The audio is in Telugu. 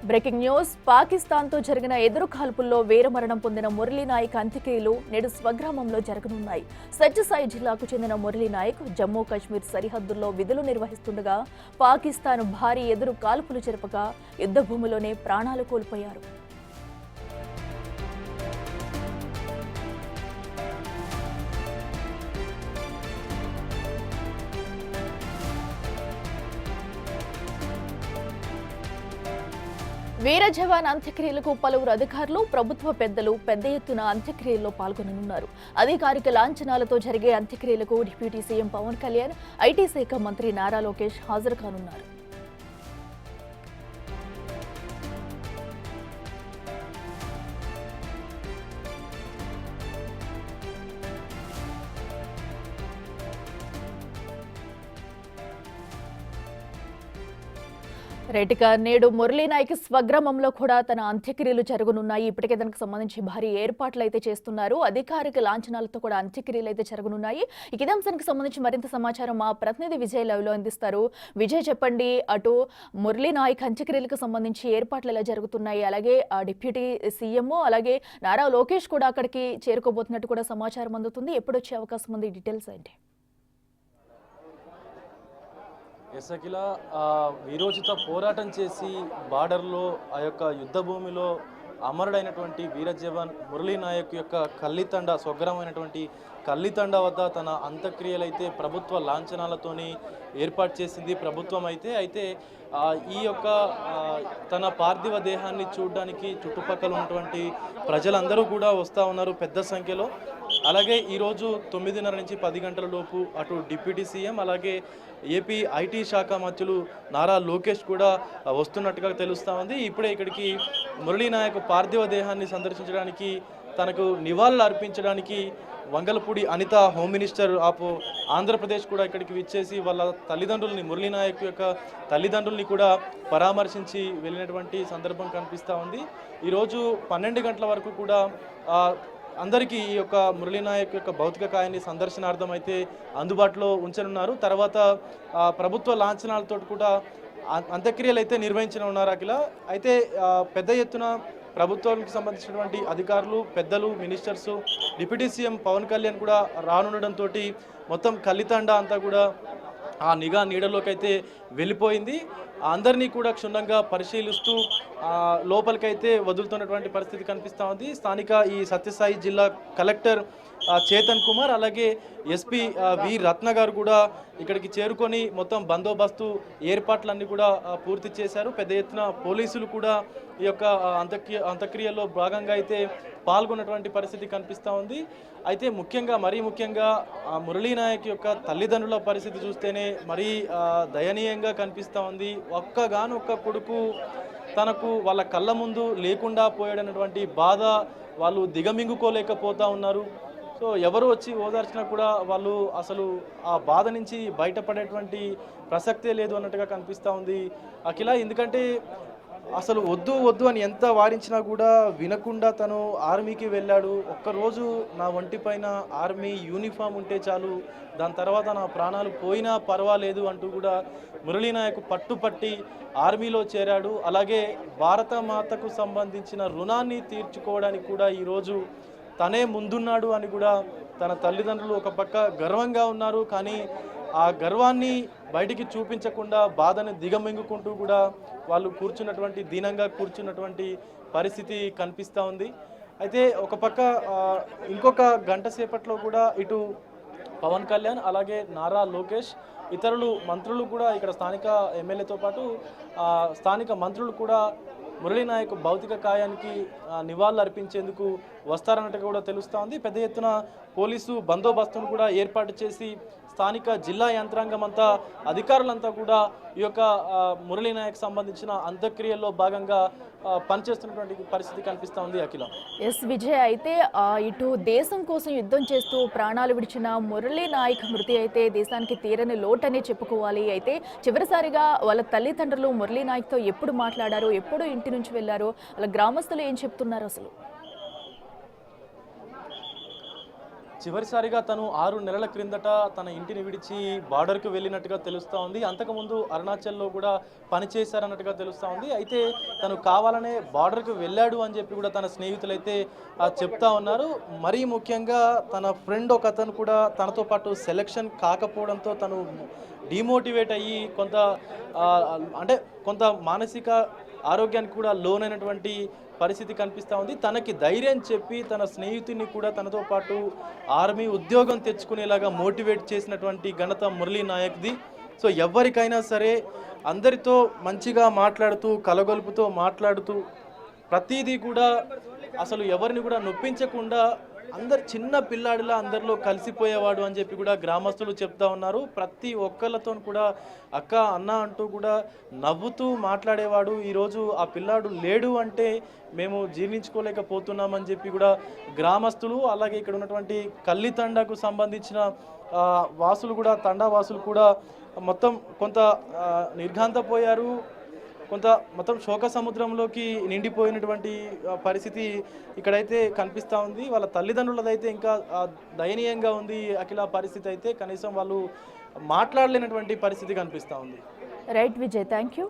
బ్రేకింగ్ న్యూస్ పాకిస్తాన్తో జరిగిన ఎదురు కాల్పుల్లో వీరమరణం పొందిన మురళీ నాయక్ అంత్యక్రియలు నేడు స్వగ్రామంలో జరగనున్నాయి. సత్యసాయి జిల్లాకు చెందిన మురళీ నాయక్ జమ్మూ కాశ్మీర్ సరిహద్దుల్లో విధులు నిర్వహిస్తుండగా పాకిస్తాన్ భారీ ఎదురు కాల్పులు జరపగా యుద్ధభూమిలోనే ప్రాణాలు కోల్పోయారు. వీర జవాన్ అంత్యక్రియలకు పలువురు అధికారులు, ప్రభుత్వ పెద్దలు పెద్ద ఎత్తున అంత్యక్రియల్లో పాల్గొననున్నారు. అధికారిక లాంఛనాలతో జరిగే అంత్యక్రియలకు deputy CM Pawan Kalyan, IT శాఖ మంత్రి నారా లోకేష్ హాజరు కానున్నారు. రైట్గా నేడు మురళీ నాయక్ స్వగ్రామంలో కూడా తన అంత్యక్రియలు జరగనున్నాయి. ఇప్పటికే దానికి సంబంధించి భారీ ఏర్పాట్లు అయితే చేస్తున్నారు. అధికారిక లాంఛనాలతో కూడా అంత్యక్రియలు అయితే జరగనున్నాయి. ఇదే అంశానికి సంబంధించి మరింత సమాచారం మా ప్రతినిధి విజయ్ లైవ్ లో అందిస్తారు. విజయ్, చెప్పండి, అటు మురళీ నాయక్ అంత్యక్రియలకు సంబంధించి ఏర్పాట్లు ఎలా జరుగుతున్నాయి, అలాగే ఆ డిప్యూటీ సీఎం అలాగే నారా లోకేష్ కూడా అక్కడికి చేరుకోబోతున్నట్టు కూడా సమాచారం అందుతుంది. ఎప్పుడు వచ్చే అవకాశం ఉంది? డీటెయిల్స్ ఏంటి? అఖిల, వీరోచిత పోరాటం చేసి బార్డర్లో ఆ యొక్క యుద్ధ భూమిలో అమరుడైనటువంటి వీర జవాన్ మురళీ నాయక్ యొక్క కల్లితండ, స్వగ్రామైనటువంటి కల్లితండ వద్ద తన అంత్యక్రియలైతే ప్రభుత్వ లాంఛనాలతోని ఏర్పాటు చేసింది ప్రభుత్వం. అయితే ఈ యొక్క తన పార్థివ దేహాన్ని చూడడానికి చుట్టుపక్కల ఉన్నటువంటి ప్రజలందరూ కూడా వస్తూ ఉన్నారు పెద్ద సంఖ్యలో. అలాగే ఈరోజు 9:30 నుంచి 10 గంటల లోపు అటు డిప్యూటీ సీఎం అలాగే ఏపీ ఐటీ శాఖ మంత్రులు నారా లోకేష్ కూడా వస్తున్నట్టుగా తెలుస్తూ ఉంది. ఇప్పుడే ఇక్కడికి మురళీ నాయక్ పార్థివ దేహాన్ని సందర్శించడానికి, తనకు నివాళులు అర్పించడానికి Vangalapudi Anitha home minister of Andhra Pradesh కూడా ఇక్కడికి విచ్చేసి వాళ్ళ తల్లిదండ్రులని, మురళీ నాయక్ యొక్క తల్లిదండ్రుల్ని కూడా పరామర్శించి వెళ్ళినటువంటి సందర్భం కనిపిస్తూ ఉంది. ఈరోజు 12 గంటల వరకు కూడా అందరికీ ఈ యొక్క మురళీ నాయక్ యొక్క భౌతిక కాయాన్ని సందర్శనార్థం అయితే అందుబాటులో ఉంచనున్నారు. తర్వాత ప్రభుత్వ లాంఛనాలతో కూడా అంత్యక్రియలు అయితే నిర్వహించనున్నారు. అఖిల, అయితే పెద్ద ఎత్తున ప్రభుత్వానికి సంబంధించినటువంటి అధికారులు, పెద్దలు, ministers, deputy CM Pawan Kalyan కూడా రానుండడంతో మొత్తం కల్లితండ అంతా కూడా ఆ నిఘా నీడలోకి అయితే వెళ్ళిపోయింది. అందరినీ కూడా క్షుణ్ణంగా పరిశీలిస్తూ లోపలికైతే వదులుతున్నటువంటి పరిస్థితి కనిపిస్తూ ఉంది. స్థానిక ఈ సత్యసాయి జిల్లా కలెక్టర్ చేతన్ కుమార్ అలాగే ఎస్పీ వి రత్న గారు కూడా ఇక్కడికి చేరుకొని మొత్తం బందోబస్తు ఏర్పాట్లన్నీ కూడా పూర్తి చేశారు. పెద్ద ఎత్తున పోలీసులు కూడా ఈ యొక్క అంత్యక్రియల్లో భాగంగా అయితే పాల్గొన్నటువంటి పరిస్థితి కనిపిస్తూ ఉంది. అయితే మరీ ముఖ్యంగా మురళీ నాయక్ యొక్క తల్లిదండ్రుల పరిస్థితి చూస్తేనే మరీ దయనీయంగా కనిపిస్తూ ఉంది. ఒక్క కొడుకు తనకు వాళ్ళ కళ్ళ ముందు లేకుండా పోయాడన్నటువంటి బాధ వాళ్ళు దిగమింగుకోలేకపోతూ ఉన్నారు. సో ఎవరు వచ్చి ఓదార్చినా కూడా వాళ్ళు అసలు ఆ బాధ నుంచి బయటపడేటువంటి ప్రసక్తే లేదు అన్నట్టుగా కనిపిస్తూ ఉంది అఖిల. ఎందుకంటే అసలు వద్దు అని ఎంత వారించినా కూడా వినకుండా తను ఆర్మీకి వెళ్ళాడు. ఒక్కరోజు నా ఒంటిపైన ఆర్మీ యూనిఫామ్ ఉంటే చాలు, దాని తర్వాత నా ప్రాణాలు పోయినా పర్వాలేదు అంటూ కూడా మురళీ నాయక్ పట్టుపట్టి ఆర్మీలో చేరాడు. అలాగే భారత మాతకు సంబంధించిన రుణాన్ని తీర్చుకోవడానికి కూడా ఈరోజు తనే ముందున్నాడు అని కూడా తన తల్లిదండ్రులు ఒక పక్క గర్వంగా ఉన్నారు. కానీ ఆ గర్వాన్ని బయటికి చూపించకుండా బాధను దిగమింగుకుంటూ కూడా వాళ్ళు దీనంగా కూర్చున్నటువంటి పరిస్థితి కనిపిస్తూ ఉంది. అయితే ఒక పక్క ఇంకొక గంట సేపట్లో కూడా ఇటు పవన్ కళ్యాణ్ అలాగే నారా లోకేష్, ఇతరులు మంత్రులు కూడా ఇక్కడ స్థానిక ఎమ్మెల్యేతో పాటు స్థానిక మంత్రులు కూడా మురళీ నాయక్ భౌతిక కాయానికి నివాళులు అర్పించేందుకు వస్తారన్నట్టుగా కూడా తెలుస్తూ ఉంది. పెద్ద ఎత్తున పోలీసు బందోబస్తును కూడా ఏర్పాటు చేసి స్థానిక జిల్లా యంత్రాంగం అంతా, అధికారులంతా కూడా ఈ యొక్క మురళీ నాయక్ సంబంధించిన అంత్యక్రియల్లో భాగంగా పనిచేస్తున్నటువంటి పరిస్థితి కనిపిస్తూ ఉంది అఖిల. ఎస్ విజయ్, అయితే ఇటు దేశం కోసం యుద్ధం చేస్తూ ప్రాణాలు విడిచిన మురళీ నాయక్ మృతి అయితే దేశానికి తీరని లోటనే చెప్పుకోవాలి. అయితే చివరిసారిగా వాళ్ళ తల్లిదండ్రులు మురళీ నాయక్తో ఎప్పుడు మాట్లాడారు, ఎప్పుడు ఇంటి నుంచి వెళ్ళారు, వాళ్ళ గ్రామస్తులు ఏం చెప్తున్నారు అసలు? చివరిసారిగా తను 6 నెలల క్రిందట తన ఇంటిని విడిచి బార్డర్కు వెళ్ళినట్టుగా తెలుస్తూ ఉంది. అంతకుముందు అరుణాచల్లో కూడా పనిచేశారన్నట్టుగా తెలుస్తూ ఉంది. అయితే తను కావాలనే బార్డర్కు వెళ్ళాడు అని చెప్పి కూడా తన స్నేహితులైతే చెప్తా ఉన్నారు. మరీ ముఖ్యంగా తన ఫ్రెండ్ ఒక అతను కూడా తనతో పాటు సెలక్షన్ కాకపోవడంతో తను డిమోటివేట్ అయ్యి అంటే కొంత మానసిక ఆరోగ్యానికి కూడా లోనైనటువంటి పరిస్థితి కనిపిస్తూ ఉంది. తనకి ధైర్యం చెప్పి తన స్నేహితుడిని కూడా తనతో పాటు ఆర్మీ ఉద్యోగం తెచ్చుకునేలాగా మోటివేట్ చేసినటువంటి ఘనత మురళీ నాయక్ది. సో ఎవరికైనా సరే అందరితో మంచిగా మాట్లాడుతూ కలగొలుపుతో మాట్లాడుతూ ప్రతిదీ కూడా అసలు ఎవరిని కూడా నొప్పించకుండా అందరు చిన్న పిల్లాడిలా అందరిలో కలిసిపోయేవాడు అని చెప్పి కూడా గ్రామస్తులు చెప్తా ఉన్నారు. ప్రతి ఒక్కళ్ళతో కూడా అక్క అన్న అంటూ కూడా నవ్వుతూ మాట్లాడేవాడు. ఈరోజు ఆ పిల్లాడు లేడు అంటే మేము జీర్ణించుకోలేకపోతున్నామని చెప్పి కూడా గ్రామస్తులు, అలాగే ఇక్కడ ఉన్నటువంటి కల్లితండకు సంబంధించిన వాసులు కూడా, తండా వాసులు కూడా మొత్తం కొంత నిర్ఘాంతపోయారు. కొంత మొత్తం శోక సముద్రంలోకి నిండిపోయినటువంటి పరిస్థితి ఇక్కడైతే కనిపిస్తూ ఉంది. వాళ్ళ తల్లిదండ్రులదైతే ఇంకా దయనీయంగా ఉంది. అఖిల పరిస్థితి అయితే కనీసం వాళ్ళు మాట్లాడలేనటువంటి పరిస్థితి కనిపిస్తూ ఉంది. Right Vijay, thank you.